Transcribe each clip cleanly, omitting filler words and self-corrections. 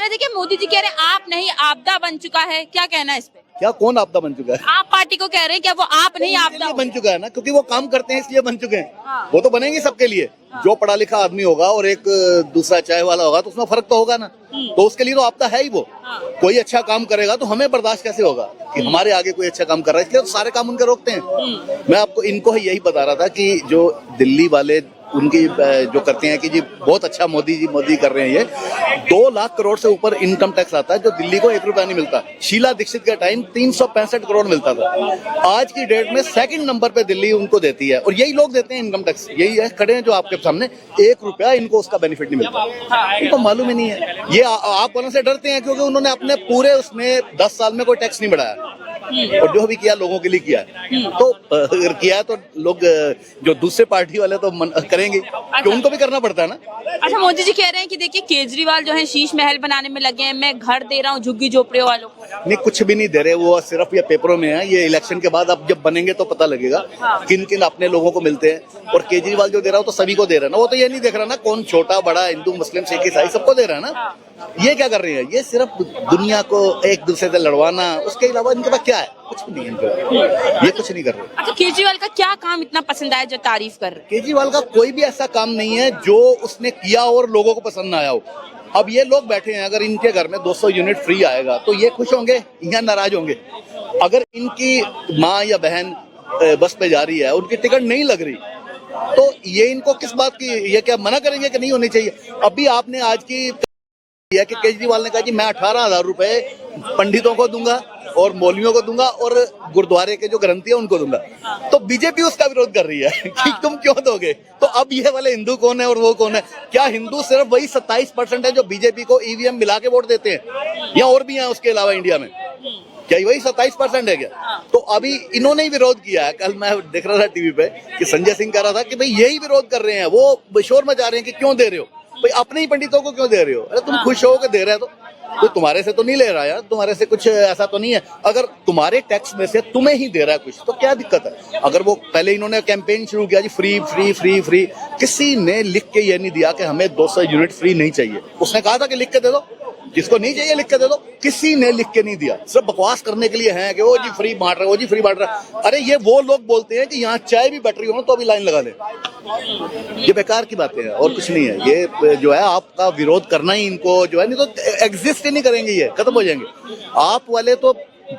देखिए मोदी जी कह रहे हैं आप नहीं आपदा बन चुका है, क्या कहना है इस पे? क्या कौन आपदा बन चुका है? आप पार्टी को कह रहे हैं क्या वो आप नहीं आपदा इसलिए बन चुका है ना, क्योंकि वो काम करते हैं इसलिए बन चुके हैं। हाँ। वो तो बनेंगे सबके लिए। जो पढ़ा लिखा आदमी होगा और एक दूसरा चाय वाला होगा तो उसमें फर्क तो होगा ना। तो उसके लिए तो आपदा है ही वो। कोई अच्छा काम करेगा तो हमें बर्दाश्त कैसे होगा कि हमारे आगे कोई अच्छा काम कर रहा है, इसलिए तो सारे काम उनके रोकते हैं। मैं आपको इनको यही बता रहा था कि जो दिल्ली वाले उनकी जो करते हैं कि जी बहुत अच्छा मोदी कर रहे हैं, ये 2 लाख करोड़ से ऊपर इनकम टैक्स आता है जो दिल्ली को 1 रुपया नहीं मिलता। शीला दीक्षित के टाइम 365 करोड़ मिलता था। आज की डेट में सेकंड नंबर पे दिल्ली उनको देती है और यही लोग देते हैं इनकम टैक्स। यही है खड़े हैं जो आपके सामने, 1 रुपया इनको उसका बेनिफिट नहीं मिलता। इनको मालूम ही नहीं है। ये आप वालों से डरते हैं क्योंकि उन्होंने अपने पूरे उसमें 10 साल में कोई टैक्स नहीं बढ़ाया और जो भी किया लोगों के लिए किया है। तो अगर किया है तो लोग जो दूसरे पार्टी वाले तो करेंगे कि उनको भी करना पड़ता है ना। अच्छा, मोदी जी कह रहे हैं कि देखिए केजरीवाल जो है शीश महल बनाने में लगे हैं, मैं घर दे रहा हूँ झुग्गी झोपड़ियों वालों को। नहीं, कुछ भी नहीं दे रहे, वो सिर्फ ये पेपरों में है। ये इलेक्शन के बाद अब जब बनेंगे तो पता लगेगा किन किन अपने लोगों को मिलते हैं। और केजरीवाल जो दे रहा है तो सभी को दे रहा है ना, वो तो ये नहीं देख रहा ना कौन छोटा बड़ा हिंदू मुस्लिम सिख ईसाई सबको दे रहा है ना। ये क्या कर रहे हैं? ये सिर्फ दुनिया को एक दूसरे से लड़वाना, उसके अलावा इनके पास क्या है? कुछ भी नहीं है इनके पास। ये कुछ नहीं कर रहे। अच्छा, केजरीवाल का क्या काम इतना पसंद आया जो तारीफ कर रहे हैं? केजरीवाल का कोई भी ऐसा काम नहीं है जो उसने किया और लोगों को पसंद ना आया हो। अब ये लोग बैठे हैं, अगर इनके घर में 200 यूनिट फ्री आएगा तो ये खुश होंगे या नाराज होंगे? अगर इनकी माँ या बहन बस पे जा रही है, उनकी टिकट नहीं लग रही, तो ये इनको किस बात की, ये क्या मना करेंगे कि नहीं होनी चाहिए? अभी आपने आज की कि केजरीवाल ने कहा कि मैं 18,000 रुपए पंडितों को दूंगा और मौलवियों को दूंगा और गुरुद्वारे के जो ग्रंथी है उनको दूंगा। तो बीजेपी उसका विरोध कर रही है कि तुम क्यों दोगे? तो अब ये वाले हिंदू कौन है और वो कौन है? क्या हिंदू सिर्फ वही 27% है जो बीजेपी को ईवीएम मिला के वोट देते हैं, या और भी हैं उसके अलावा इंडिया में? क्या वही 27% है क्या? तो अभी इन्होंने ही विरोध किया है। कल मैं देख रहा था टीवी पे कि संजय सिंह कह रहा था कि भाई यही विरोध कर रहे हैं, वो शोर मचा रहे हैं कि क्यों दे रहे हो भाई, अपने ही पंडितों को क्यों दे रहे हो? अरे तुम खुश हो के दे रहे हो तो तुम्हारे से तो नहीं ले रहा यार, तुम्हारे से कुछ ऐसा तो नहीं है। अगर तुम्हारे टैक्स में से तुम्हें ही दे रहा है कुछ तो क्या दिक्कत है? अगर वो पहले इन्होंने कैंपेन शुरू किया जी फ्री फ्री फ्री फ्री, किसी ने लिख के ये नहीं दिया कि हमें 200 यूनिट फ्री नहीं चाहिए। उसने कहा था कि लिख के दे दो, जिसको नहीं चाहिए लिख के दे दो। किसी ने लिख के नहीं दिया, सिर्फ बकवास करने के लिए है कि वो जी फ्री बांट रहे, वो जी फ्री बांट रहा। अरे ये वो लोग बोलते हैं कि यहाँ चाय भी बैटरी हो तो अभी लाइन लगा ले। ये बेकार की बातें हैं और कुछ नहीं है। ये जो है आपका विरोध करना ही इनको जो है, नहीं तो एग्जिस्ट ही नहीं करेंगे, ये खत्म हो जाएंगे। आप वाले तो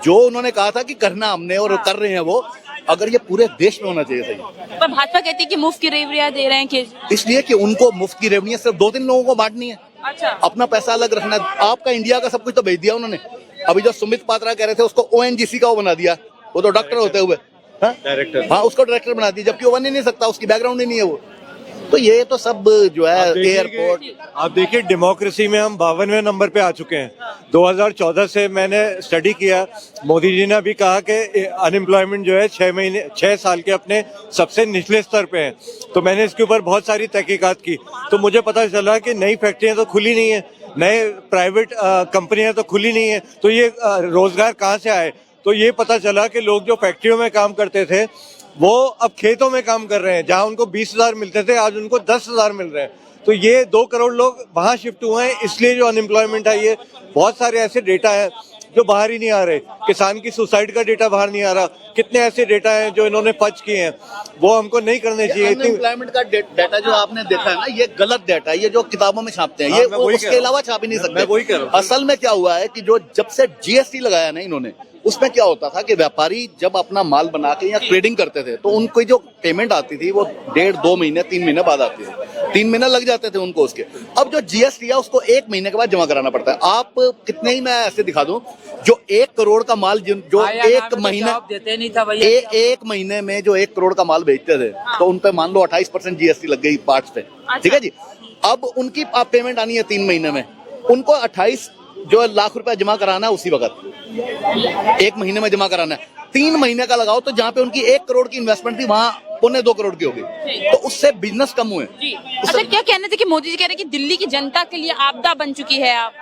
जो उन्होंने कहा था कि करना हमने और कर रहे हैं वो, अगर ये पूरे देश में होना चाहिए सही। पर भाजपा कहती है कि मुफ्त की रेवड़ियां दे रहे हैं केजरीवाल, इसलिए कि उनको मुफ्त की रेवड़ियां सिर्फ 2-3 लोगों को बांटनी है। अच्छा, अपना पैसा अलग रखना है। आपका इंडिया का सब कुछ तो भेज दिया उन्होंने। अभी जो सुमित पात्रा कह रहे थे उसको ONGC का वो बना दिया, वो तो डॉक्टर होते हुए डायरेक्टर, हाँ उसको डायरेक्टर बना दिया, जबकि वो बन ही नहीं सकता, उसकी बैकग्राउंड ही नहीं है वो। तो ये तो सब जो है एयरपोर्ट। आप देखिए डेमोक्रेसी में हम 52वें नंबर पे आ चुके हैं। 2014 से मैंने स्टडी किया। मोदी जी ने अभी कहा कि अनएम्प्लॉयमेंट जो है 6 साल के अपने सबसे निचले स्तर पे है। तो मैंने इसके ऊपर बहुत सारी तहकीकात की, तो मुझे पता चला कि नई फैक्ट्रियां तो खुली नहीं है, नए प्राइवेट कंपनियां तो खुली नहीं है, तो ये रोजगार कहाँ से आए? तो ये पता चला कि लोग जो फैक्ट्रियों में काम करते थे वो अब खेतों में काम कर रहे हैं। जहां उनको 20,000 मिलते थे आज उनको 10,000 मिल रहे हैं। तो ये 2 करोड़ लोग वहां शिफ्ट हुए हैं, इसलिए जो अनएम्प्लॉयमेंट है, ये बहुत सारे ऐसे डेटा है जो बाहर ही नहीं आ रहे। किसान की सुसाइड का डेटा बाहर नहीं आ रहा। कितने ऐसे डेटा हैं जो इन्होंने फर्ज किए हैं, वो हमको नहीं करने चाहिए। अनएम्प्लॉयमेंट का डेटा जो आपने देखा है ना, ये गलत डेटा है, ये जो किताबों में छापते हैं, ये उसके अलावा छाप ही नहीं सकते। असल में क्या हुआ है कि जो जब से GST लगाया ना इन्होंने, उसमें क्या होता था कि व्यापारी जब अपना माल बना के या ट्रेडिंग करते थे तो उनको जो पेमेंट आती थी वो 1.5-2 महीने 3 महीने बाद आती थी। 3 महीने लग जाते थे उनको उसके। अब जो GST है उसको 1 महीने के बाद जमा कराना पड़ता है। आप कितने ही मैं ऐसे दिखा दूं, जो 1 करोड़ का माल जो 1 महीने देते नहीं था भैया, 1 महीने में जो 1 करोड़ का माल बेचते थे तो उन पे मान लो 28% GST लग गई पार्ट्स पे। ठीक है जी। अब उनकी आप पेमेंट आनी है 3 महीने में, उनको 28 जो लाख रुपया जमा कराना है उसी वक्त 1 महीने में जमा कराना है। 3 महीने का लगाओ तो जहाँ पे उनकी 1 करोड़ की इन्वेस्टमेंट थी वहाँ 2.25 करोड़ की होगी, तो उससे बिजनेस कम हुए। अच्छा, क्या कहना था कि मोदी जी कह रहे हैं कि दिल्ली की जनता के लिए आपदा बन चुकी है आप?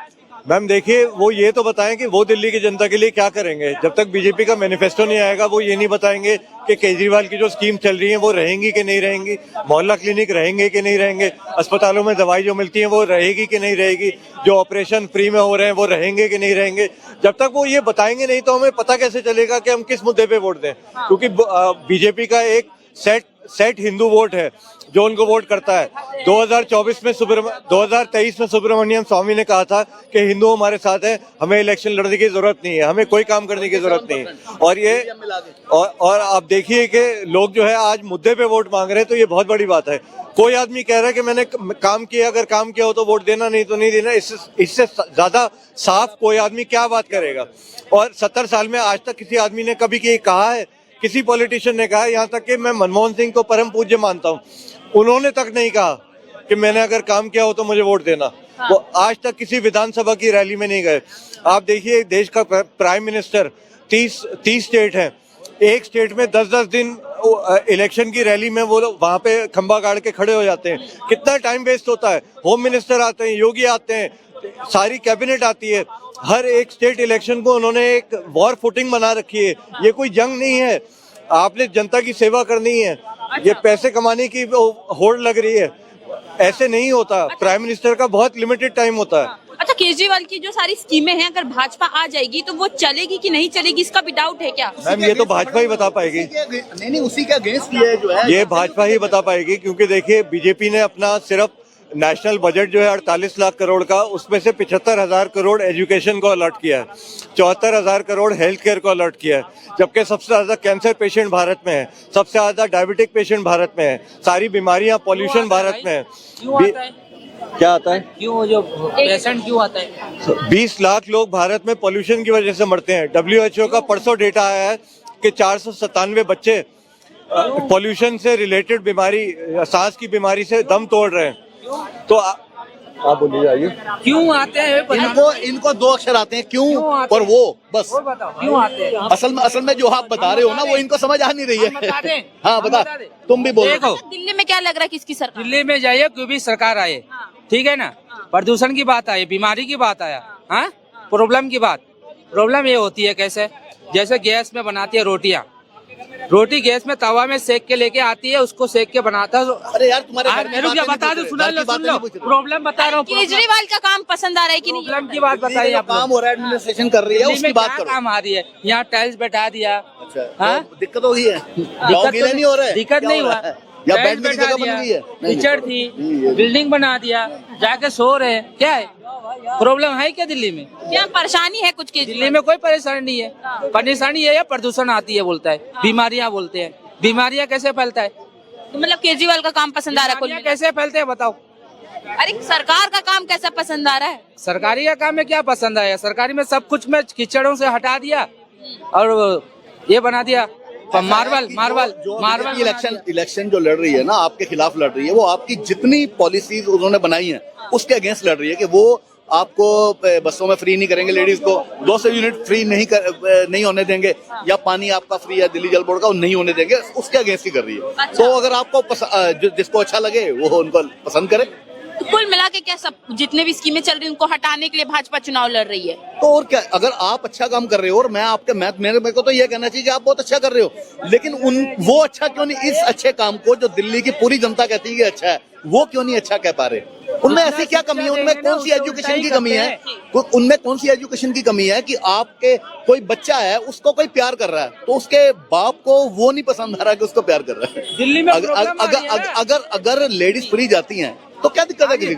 मैम देखिए, वो ये तो बताएं कि वो दिल्ली की जनता के लिए क्या करेंगे। जब तक बीजेपी का मैनिफेस्टो नहीं आएगा वो ये नहीं बताएंगे कि केजरीवाल की जो स्कीम चल रही है वो रहेंगी कि नहीं रहेंगी, मोहल्ला क्लिनिक रहेंगे कि नहीं रहेंगे, अस्पतालों में दवाई जो मिलती है वो रहेगी कि नहीं रहेगी, जो ऑपरेशन फ्री में हो रहे हैं वो रहेंगे कि नहीं रहेंगे। जब तक वो ये बताएंगे नहीं तो हमें पता कैसे चलेगा कि हम किस मुद्दे पे वोट दें, क्योंकि बीजेपी का एक सेट हिंदू वोट है जो उनको वोट करता है। 2023 में सुब्रमण्यम स्वामी ने कहा था कि हिंदू हमारे साथ है, हमें इलेक्शन लड़ने की जरूरत नहीं है, हमें कोई काम करने की जरूरत नहीं है। और ये और आप देखिए कि लोग जो है आज मुद्दे पे वोट मांग रहे हैं, तो ये बहुत बड़ी बात है। कोई आदमी कह रहा है कि मैंने काम किया, अगर काम किया हो तो वोट देना, नहीं तो नहीं देना। इससे ज्यादा साफ कोई आदमी क्या बात करेगा। और 70 साल में आज तक किसी आदमी ने कभी कहा है, किसी पॉलिटिशियन ने कहा है, यहाँ तक कि मैं मनमोहन सिंह को परम पूज्य मानता हूँ, उन्होंने तक नहीं कहा कि मैंने अगर काम किया हो तो मुझे वोट देना। वो आज तक किसी विधानसभा की रैली में नहीं गए। आप देखिए, देश का प्राइम मिनिस्टर 30 स्टेट हैं, एक स्टेट में 10-10 दिन इलेक्शन की रैली में वो वहां पे खंबा गाड़ के खड़े हो जाते हैं। कितना टाइम वेस्ट होता है। होम मिनिस्टर आते हैं, योगी आते हैं, सारी कैबिनेट आती है। हर एक स्टेट इलेक्शन को उन्होंने एक वॉर फुटिंग बना रखी है। ये कोई जंग नहीं है, आपने जनता की सेवा करनी है। ये पैसे कमाने की होड़ लग रही है, ऐसे नहीं होता। प्राइम मिनिस्टर का बहुत लिमिटेड टाइम होता है। अच्छा, केजरीवाल की जो सारी स्कीमें हैं, अगर भाजपा आ जाएगी तो वो चलेगी कि नहीं चलेगी, इसका भी डाउट है क्या? मैम ये तो भाजपा ही बता पाएगी। नहीं, उसी के अगेंस्ट ये जो है ये भाजपा ही बता पाएगी, क्योंकि देखिए बीजेपी ने अपना सिर्फ नेशनल बजट जो है 48 लाख करोड़ का, उसमें से 75,000 करोड़ एजुकेशन को अलॉट किया है, 74,000 करोड़ हेल्थ केयर को अलॉट किया है, जबकि सबसे ज्यादा कैंसर पेशेंट भारत में है, सबसे ज्यादा डायबिटिक पेशेंट भारत में है, सारी बीमारियां, पॉल्यूशन भारत में है। क्या आता है? क्यों जो पेशेंट क्यों आता है? 20 लाख लोग भारत में पॉल्यूशन की वजह से मरते हैं। WHO का परसों डेटा आया है कि 497 बच्चे पॉल्यूशन से रिलेटेड बीमारी, सांस की बीमारी से दम तोड़ रहे हैं। तो आप बोलिए, जाइए। क्यों आते हैं? इनको 2 अक्षर आते हैं, क्यों और वो, बस। क्यों आते हैं? असल में जो आप बता रहे हो ना, वो इनको समझ आ नहीं रही है। हाँ बता, तुम भी बोलो। देखो, दिल्ली में क्या लग रहा है, किसकी सरकार? दिल्ली में जाइए, कोई भी सरकार आए, ठीक है ना, प्रदूषण की बात आए, बीमारी की बात आया, हाँ, प्रॉब्लम की बात। प्रॉब्लम ये होती है कैसे, जैसे गैस में बनाती है रोटी गैस में तवा में सेक के लेके आती है, उसको सेक के बनाता है। अरे यार, तुम्हारे घर की क्या बता दो, सुन लो, प्रॉब्लम बता रहा हूँ। केजरीवाल का काम पसंद आ रहा है कि नहीं? प्रॉब्लम की बात बताइए आप। काम हो रहा है, एडमिनिस्ट्रेशन कर रही है, उसकी बात करो। काम आ रही है, यहाँ टाइल्स बैठा दिया। अच्छा, हाँ? तो दिक्कत हो गई है? नहीं हो रहा है, दिक्कत नहीं हुआ, या बैठने की जगह बन गई है, कीचड़ थी, बिल्डिंग बना दिया, जाके सो रहे हैं। क्या है, प्रॉब्लम है क्या दिल्ली में? क्या परेशानी है कुछ? दिल्ली में कोई परेशानी नहीं है। परेशानी ये है, प्रदूषण आती है बोलता है, बीमारियां बोलते हैं। बीमारियां कैसे फैलता है? तो मतलब केजरीवाल का काम पसंद आ रहा है कुल? कैसे फैलते हैं बताओ? अरे सरकार का काम कैसा पसंद आ रहा है? सरकारी का काम में क्या पसंद आया? सरकारी में सब कुछ में कीचड़ों से हटा दिया और ये बना दिया मार्बल। इलेक्शन जो लड़ रही है ना, आपके खिलाफ लड़ रही है, वो आपकी जितनी पॉलिसीज उन्होंने बनाई है उसके अगेंस्ट लड़ रही है कि वो आपको बसों में फ्री नहीं करेंगे, लेडीज को 200 यूनिट फ्री नहीं होने देंगे, या पानी आपका फ्री है दिल्ली जल बोर्ड का, वो नहीं होने देंगे, उसके अगेंस्ट ही कर रही है। अच्छा। तो अगर आपको जिसको अच्छा लगे वो उनको पसंद करे। तो कुल मिला के क्या, सब जितने भी स्कीमें चल रही है उनको हटाने के लिए भाजपा चुनाव लड़ रही है? तो और क्या, अगर आप अच्छा काम कर रहे हो, और मेरे को तो ये कहना चाहिए कि आप बहुत अच्छा कर रहे हो, लेकिन वो अच्छा क्यों नहीं, इस अच्छे काम को जो दिल्ली की पूरी जनता कहती है कि अच्छा है, वो क्यों नहीं अच्छा कह पा रहे? उनमें ऐसी क्या कमी है? उनमें कौन सी एजुकेशन की कमी है? उनमें कौन सी एजुकेशन की कमी है कि आपके कोई बच्चा है, उसको कोई प्यार कर रहा है, तो उसके बाप को वो नहीं पसंद आ रहा कि उसको प्यार कर रहा है। दिल्ली में अगर लेडीज फ्री जाती हैं तो क्या दिक्कत है किसी को?